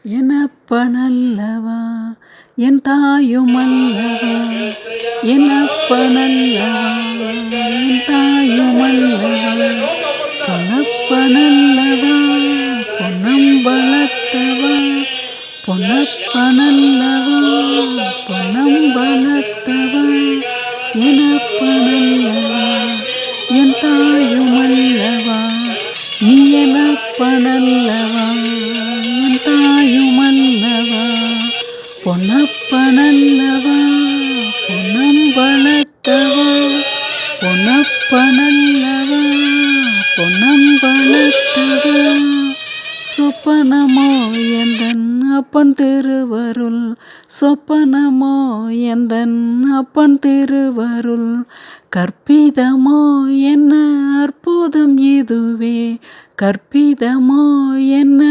எனப்பனல்லவா என் தாயுமல்லவா, எனப்பனல்லவா என் தாயுமல்லவா, பொன்னப்பனல்லவா பொன்னம்பலத்தவா, பொன்னப்பனல்லவா பொன்னம்பலத்தவா, எனப்பனல்லவா என் தாயுமல்லவா, நீ எனப்பனல்லவா என் தாயுமல்லவா, பொன்னப்பனல்லவா பொன்னம்பலத்தவா, பொன்னப்பனல்லவா பொன்னம்பலத்தவா, சொப்பனமோ எந்தன் அப்பன் திருவருள், சொப்பனமோ எந்தன் அப்பன் திருவருள், கற்பிதமோ என்ன அற்புதம் இதுவே, கற்பிதமோ என்ன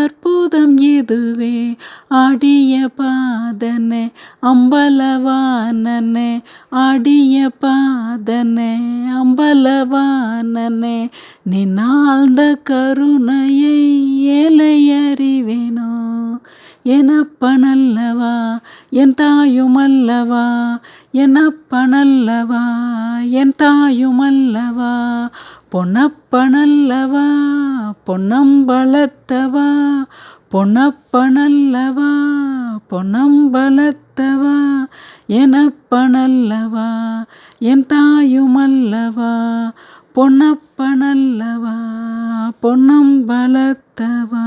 அற்புதம் இதுவே, ஆடிய பாதனே அம்பலவாணனே, ஆடிய பாதனே அம்பலவாணனே, நின்னாழ்ந்த கருணையை ஏலை அறிவேனோ, எனப்பனல்லவா என் தாயுமல்லவா, எனப்பனல்லவா என் தாயுமல்லவா, பொன்னப்பனல்லவா பொன்னம்பலத்தவா, பொன்னப்பனல்லவா பொன்னம்பலத்தவா, எனப்பனல்லவா என் தாயுமல்லவா, பொன்னப்பனல்லவா பொன்னம்பலத்தவா.